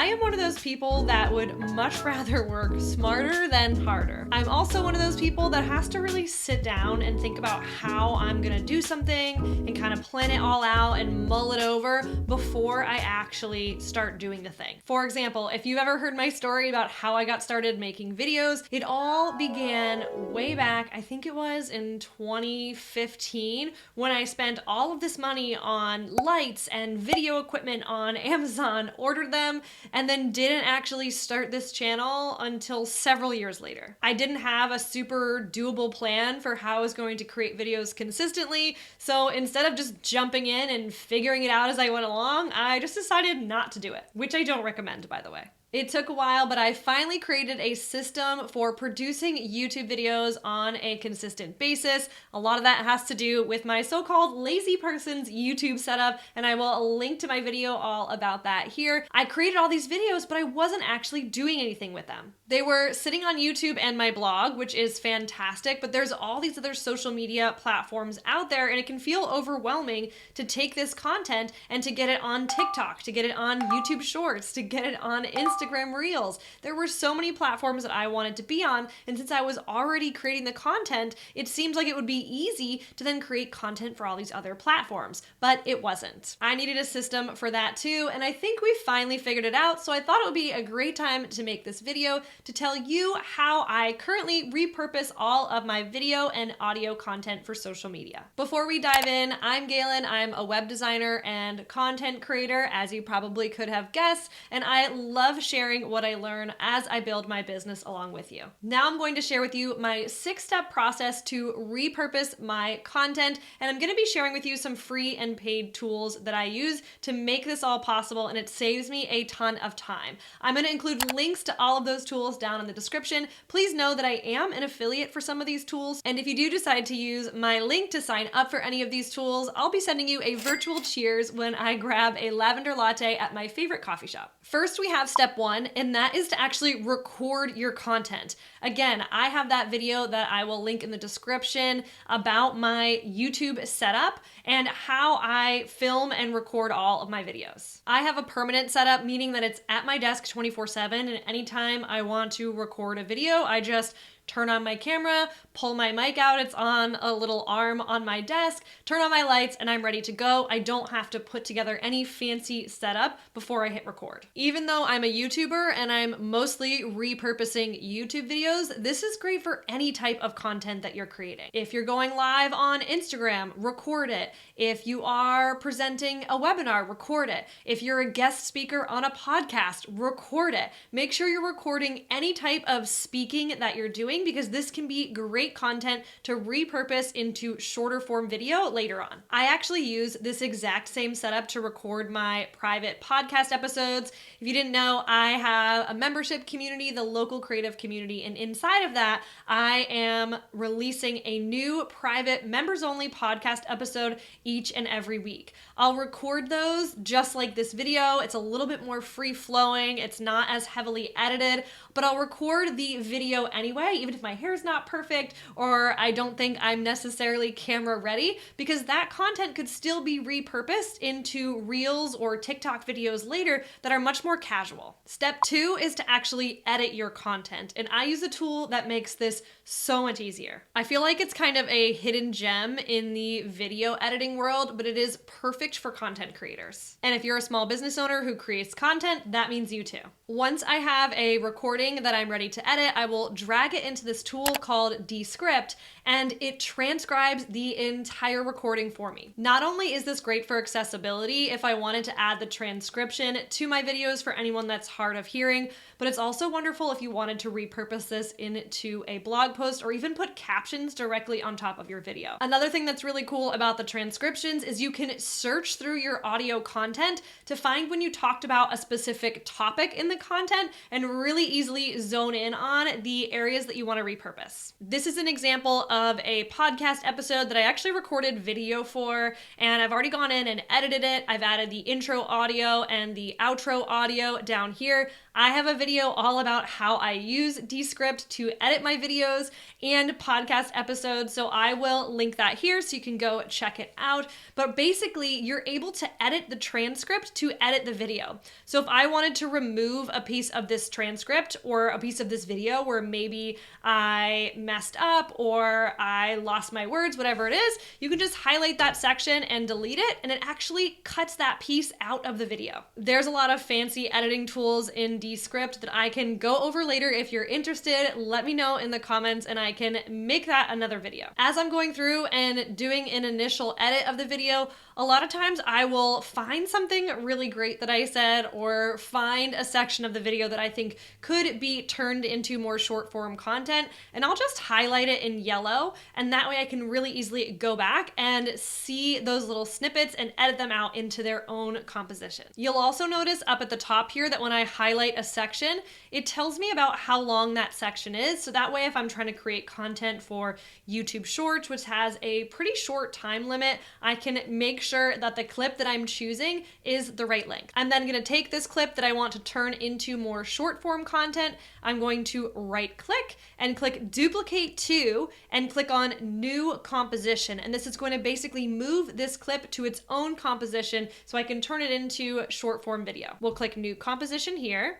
I am one of those people that would much rather work smarter than harder. I'm also one of those people that has to really sit down and think about how I'm gonna do something and kind of plan it all out and mull it over before I actually start doing the thing. For example, if you've ever heard my story about how I got started making videos, it all began way back, I think it was in 2015, when I spent all of this money on lights and video equipment on Amazon, ordered them, and then didn't actually start this channel until several years later. I didn't have a super doable plan for how I was going to create videos consistently, so instead of just jumping in and figuring it out as I went along, I just decided not to do it, which I don't recommend, by the way. It took a while, but I finally created a system for producing YouTube videos on a consistent basis. A lot of that has to do with my so-called lazy person's YouTube setup, and I will link to my video all about that here. I created all these videos, but I wasn't actually doing anything with them. They were sitting on YouTube and my blog, which is fantastic, but there's all these other social media platforms out there, and it can feel overwhelming to take this content and to get it on TikTok, to get it on YouTube Shorts, to get it on Instagram Reels. There were so many platforms that I wanted to be on, and since I was already creating the content, it seemed like it would be easy to then create content for all these other platforms, but it wasn't. I needed a system for that too, and I think we finally figured it out, so I thought it would be a great time to make this video to tell you how I currently repurpose all of my video and audio content for social media. Before we dive in, I'm Galen. I'm a web designer and content creator, as you probably could have guessed, and I love sharing what I learn as I build my business along with you. Now I'm going to share with you my 6-step process to repurpose my content, and I'm going to be sharing with you some free and paid tools that I use to make this all possible, and it saves me a ton of time. I'm going to include links to all of those tools down in the description. Please know that I am an affiliate for some of these tools, and if you do decide to use my link to sign up for any of these tools, I'll be sending you a virtual cheers when I grab a lavender latte at my favorite coffee shop. First, we have step 1, and that is to actually record your content. Again, I have that video that I will link in the description about my YouTube setup and how I film and record all of my videos. I have a permanent setup, meaning that it's at my desk 24/7, and anytime I want to record a video, I just turn on my camera, pull my mic out, it's on a little arm on my desk, turn on my lights, and I'm ready to go. I don't have to put together any fancy setup before I hit record. Even though I'm a YouTuber and I'm mostly repurposing YouTube videos, this is great for any type of content that you're creating. If you're going live on Instagram, record it. If you are presenting a webinar, record it. If you're a guest speaker on a podcast, record it. Make sure you're recording any type of speaking that you're doing, because this can be great content to repurpose into shorter form video later on. I actually use this exact same setup to record my private podcast episodes. If you didn't know, I have a membership community, the local creative community, and inside of that, I am releasing a new private members only podcast episode each and every week. I'll record those just like this video. It's a little bit more free flowing. It's not as heavily edited, but I'll record the video anyway, even if my hair is not perfect or I don't think I'm necessarily camera ready, because that content could still be repurposed into Reels or TikTok videos later that are much more casual. Step 2 is to actually edit your content, and I use a tool that makes this so much easier. I feel like it's kind of a hidden gem in the video editing world, but it is perfect for content creators. And if you're a small business owner who creates content, that means you too. Once I have a recording that I'm ready to edit, I will drag it into this tool called Descript, and it transcribes the entire recording for me. Not only is this great for accessibility if I wanted to add the transcription to my videos for anyone that's hard of hearing, but it's also wonderful if you wanted to repurpose this into a blog post or even put captions directly on top of your video. Another thing that's really cool about the transcriptions is you can search through your audio content to find when you talked about a specific topic in the content and really easily zone in on the areas that you you want to repurpose. This is an example of a podcast episode that I actually recorded video for, and I've already gone in and edited it. I've added the intro audio and the outro audio down here. I have a video all about how I use Descript to edit my videos and podcast episodes, so I will link that here so you can go check it out. But basically, you're able to edit the transcript to edit the video. So if I wanted to remove a piece of this transcript or a piece of this video where maybe I messed up or I lost my words, whatever it is, you can just highlight that section and delete it, and it actually cuts that piece out of the video. There's a lot of fancy editing tools in Descript that I can go over later. If you're interested, let me know in the comments and I can make that another video. As I'm going through and doing an initial edit of the video, a lot of times I will find something really great that I said or find a section of the video that I think could be turned into more short form content, and I'll just highlight it in yellow, and that way I can really easily go back and see those little snippets and edit them out into their own composition. You'll also notice up at the top here that when I highlight a section, it tells me about how long that section is, so that way if I'm trying to create content for YouTube Shorts, which has a pretty short time limit, I can make sure that the clip that I'm choosing is the right length. I'm then going to take this clip that I want to turn into more short form content. I'm going to right click and click duplicate to and click on new composition. And this is going to basically move this clip to its own composition so I can turn it into short form video. We'll click new composition here.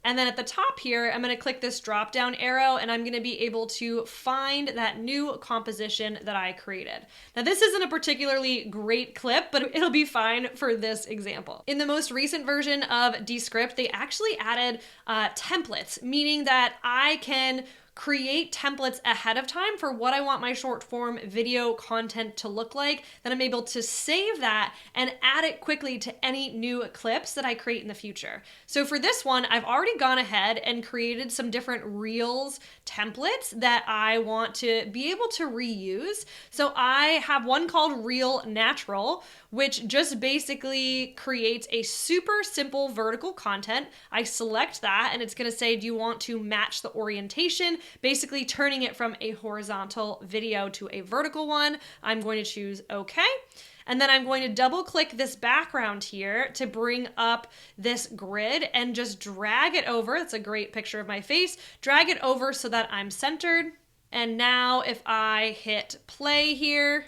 And then at the top here, I'm going to click this drop down arrow and I'm going to be able to find that new composition that I created. Now this isn't a particularly great clip, but it'll be fine for this example. In the most recent version of Descript, they actually added templates, meaning that I can create templates ahead of time for what I want my short form video content to look like. Then I'm able to save that and add it quickly to any new clips that I create in the future. So for this one, I've already gone ahead and created some different Reels templates that I want to be able to reuse. So I have one called Reel Natural, which just basically creates a super simple vertical content. I select that and it's going to say, do you want to match the orientation? Basically turning it from a horizontal video to a vertical one. I'm going to choose OK. And then I'm going to double click this background here to bring up this grid and just drag it over. It's a great picture of my face. Drag it over so that I'm centered. And now if I hit play here,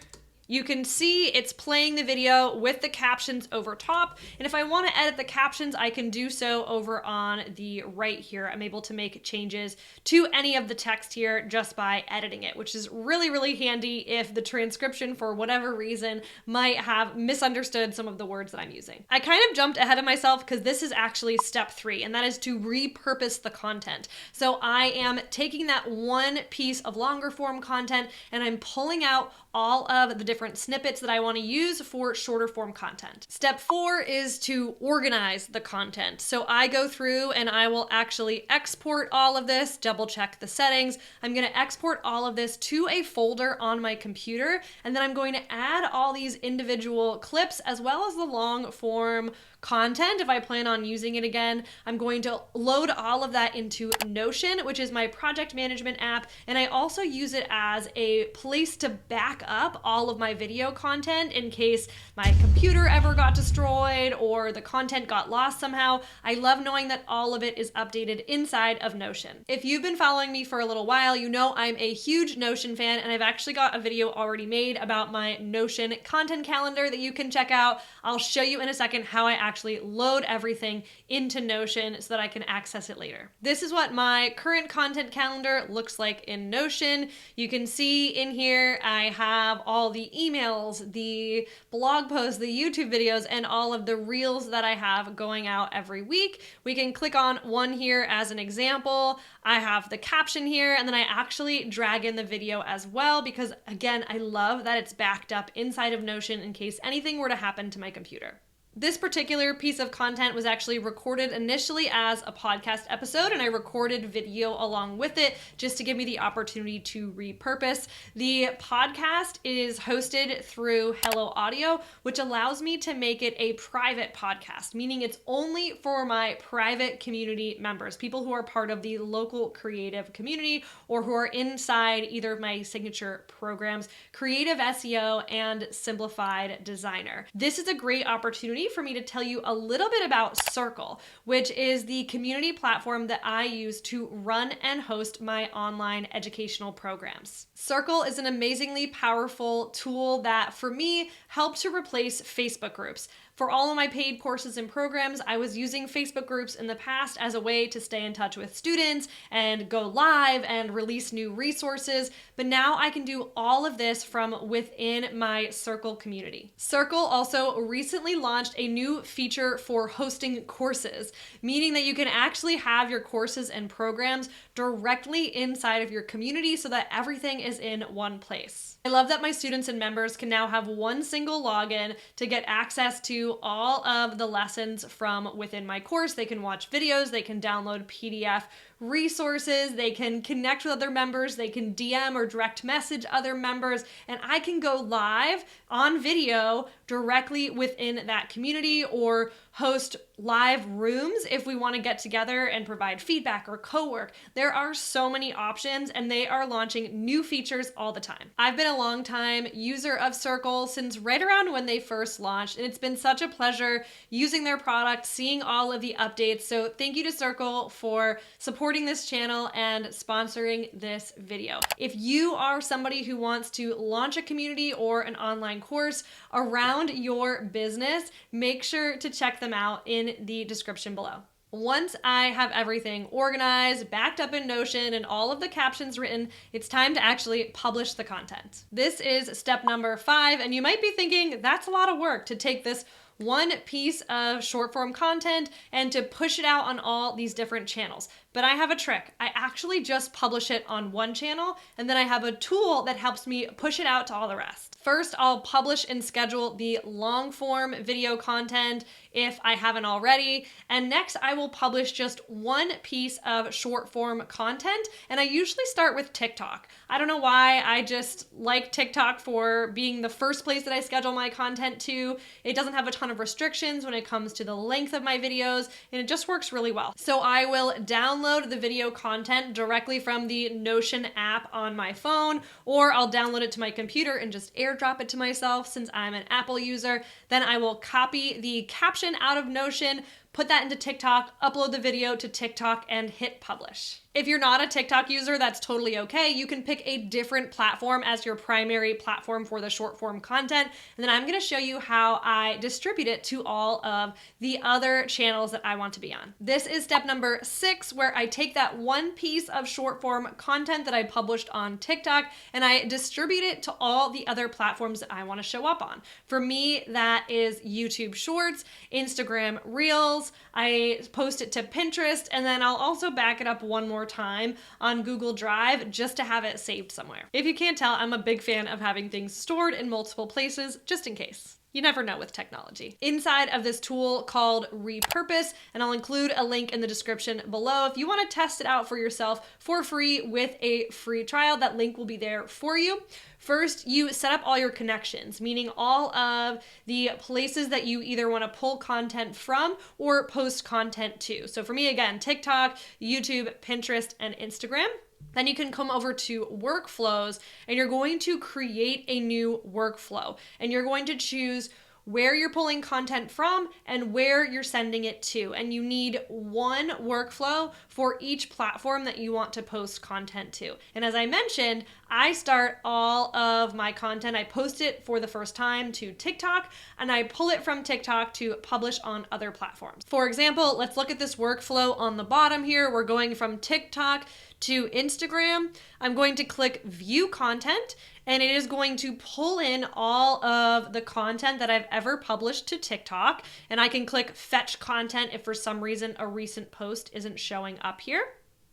you can see it's playing the video with the captions over top. And if I want to edit the captions, I can do so over on the right here. I'm able to make changes to any of the text here just by editing it, which is really, really handy if the transcription, for whatever reason, might have misunderstood some of the words that I'm using. I kind of jumped ahead of myself because this is actually step 3, and that is to repurpose the content. So I am taking that one piece of longer form content and I'm pulling out all of the different snippets that I want to use for shorter form content. Step 4 is to organize the content. So I go through and I will actually export all of this, double check the settings. I'm going to export all of this to a folder on my computer, and then I'm going to add all these individual clips as well as the long form content if I plan on using it again. I'm going to load all of that into Notion, which is my project management app, and I also use it as a place to back up all of my video content in case my computer ever got destroyed or the content got lost somehow. I love knowing that all of it is updated inside of Notion. If you've been following me for a little while, you know I'm a huge Notion fan, and I've actually got a video already made about my Notion content calendar that you can check out. I'll show you in a second how I actually load everything into Notion so that I can access it later. This is what my current content calendar looks like in Notion. You can see in here I have all the emails, the blog posts, the YouTube videos, and all of the reels that I have going out every week. We can click on one here as an example. I have the caption here, and then I actually drag in the video as well because, again, I love that it's backed up inside of Notion in case anything were to happen to my computer. This particular piece of content was actually recorded initially as a podcast episode, and I recorded video along with it just to give me the opportunity to repurpose. The podcast is hosted through Hello Audio, which allows me to make it a private podcast, meaning it's only for my private community members, people who are part of the local creative community or who are inside either of my signature programs, Creative SEO and Simplified Designer. This is a great opportunity for me to tell you a little bit about Circle, which is the community platform that I use to run and host my online educational programs. Circle is an amazingly powerful tool that, for me, helped to replace Facebook groups. For all of my paid courses and programs, I was using Facebook groups in the past as a way to stay in touch with students and go live and release new resources, but now I can do all of this from within my Circle community. Circle also recently launched a new feature for hosting courses, meaning that you can actually have your courses and programs directly inside of your community so that everything is in one place. I love that my students and members can now have one single login to get access to all of the lessons from within my course. They can watch videos, they can download PDF resources, they can connect with other members, they can DM or direct message other members, and I can go live on video directly within that community or host live rooms if we want to get together and provide feedback or co-work. There are so many options, and they are launching new features all the time. I've been a long time user of Circle since right around when they first launched, and it's been such a pleasure using their product, seeing all of the updates. So thank you to Circle for supporting this channel and sponsoring this video. If you are somebody who wants to launch a community or an online course around your business, make sure to check them out in the description below. Once I have everything organized, backed up in Notion, and all of the captions written, it's time to actually publish the content. This is step number 5, and you might be thinking, that's a lot of work to take this one piece of short form content and to push it out on all these different channels. But I have a trick. I actually just publish it on one channel, and then I have a tool that helps me push it out to all the rest. First, I'll publish and schedule the long form video content if I haven't already. And next, I will publish just one piece of short form content. And I usually start with TikTok. I don't know why, I just like TikTok for being the first place that I schedule my content to. It doesn't have a ton of restrictions when it comes to the length of my videos, and it just works really well. So I will download the video content directly from the Notion app on my phone, or I'll download it to my computer and just airdrop it to myself since I'm an Apple user. Then I will copy the caption out of Notion, put that into TikTok, upload the video to TikTok, and hit publish. If you're not a TikTok user, that's totally okay. You can pick a different platform as your primary platform for the short form content. And then I'm gonna show you how I distribute it to all of the other channels that I want to be on. This is step number 6, where I take that one piece of short form content that I published on TikTok and I distribute it to all the other platforms that I wanna show up on. For me, that is YouTube Shorts, Instagram Reels, I post it to Pinterest, and then I'll also back it up one more time on Google Drive just to have it saved somewhere. If you can't tell, I'm a big fan of having things stored in multiple places just in case. You never know with technology. Inside of this tool called Repurpose, and I'll include a link in the description below if you want to test it out for yourself for free with a free trial, that link will be there for you. First, you set up all your connections, meaning all of the places that you either want to pull content from or post content to. So for me, again, TikTok, YouTube, Pinterest, and Instagram. Then you can come over to workflows, and you're going to create a new workflow, and you're going to choose where you're pulling content from and where you're sending it to. And you need one workflow for each platform that you want to post content to. And as I mentioned, I start all of my content, I post it for the first time to TikTok, and I pull it from TikTok to publish on other platforms. For example, let's look at this workflow on the bottom here. We're going from TikTok to Instagram. I'm going to click View Content, and it is going to pull in all of the content that I've ever published to TikTok. And I can click Fetch Content if for some reason a recent post isn't showing up here.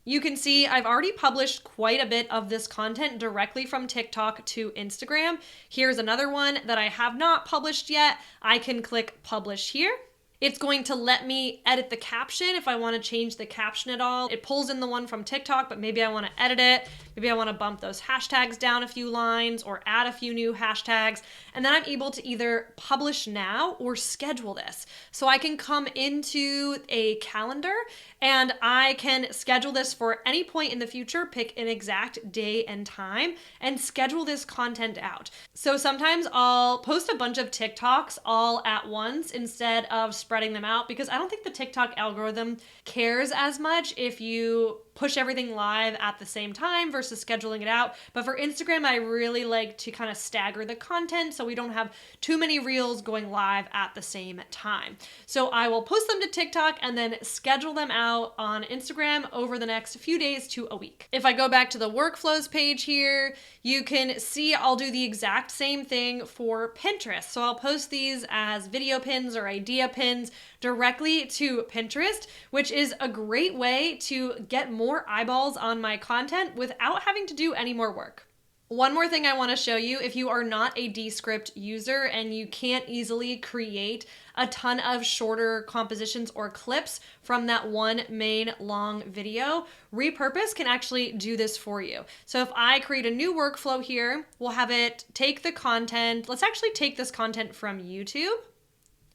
You can see I've already published quite a bit of this content directly from TikTok to Instagram. Here's another one that I have not published yet. I can click publish here. It's going to let me edit the caption if I want to change the caption at all. It pulls in the one from TikTok, but maybe I want to edit it. Maybe I want to bump those hashtags down a few lines or add a few new hashtags. And then I'm able to either publish now or schedule this. So I can come into a calendar and I can schedule this for any point in the future, pick an exact day and time, and schedule this content out. So sometimes I'll post a bunch of TikToks all at once instead of spreading them out, because I don't think the TikTok algorithm cares as much if you push everything live at the same time versus scheduling it out. But for Instagram, I really like to kind of stagger the content so we don't have too many reels going live at the same time. So I will post them to TikTok and then schedule them out on Instagram over the next few days to a week. If I go back to the workflows page here, you can see I'll do the exact same thing for Pinterest. So I'll post these as video pins or idea pins directly to Pinterest, which is a great way to get more eyeballs on my content without having to do any more work. One more thing I want to show you, if you are not a Descript user and you can't easily create a ton of shorter compositions or clips from that one main long video, Repurpose can actually do this for you. So if I create a new workflow here, we'll have it take the content. Let's actually take this content from YouTube.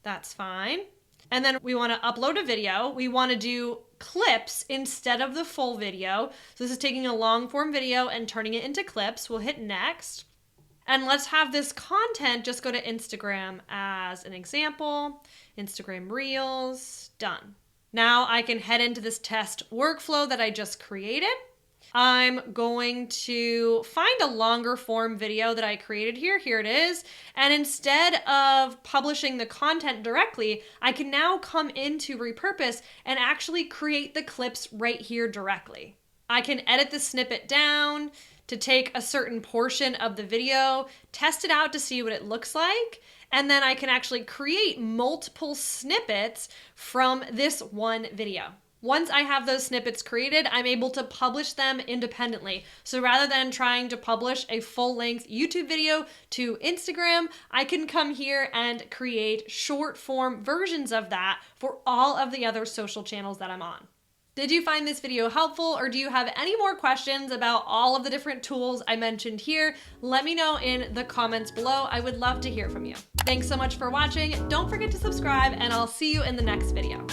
That's fine. And then we want to upload a video. We want to do clips instead of the full video. So this is taking a long form video and turning it into clips. We'll hit next. And let's have this content just go to Instagram as an example. Instagram Reels, done. Now I can head into this test workflow that I just created. I'm going to find a longer form video that I created here. Here it is. And instead of publishing the content directly, I can now come into Repurpose and actually create the clips right here directly. I can edit the snippet down to take a certain portion of the video, test it out to see what it looks like, and then I can actually create multiple snippets from this one video. Once I have those snippets created, I'm able to publish them independently. So rather than trying to publish a full-length YouTube video to Instagram, I can come here and create short-form versions of that for all of the other social channels that I'm on. Did you find this video helpful, or do you have any more questions about all of the different tools I mentioned here? Let me know in the comments below. I would love to hear from you. Thanks so much for watching. Don't forget to subscribe, and I'll see you in the next video.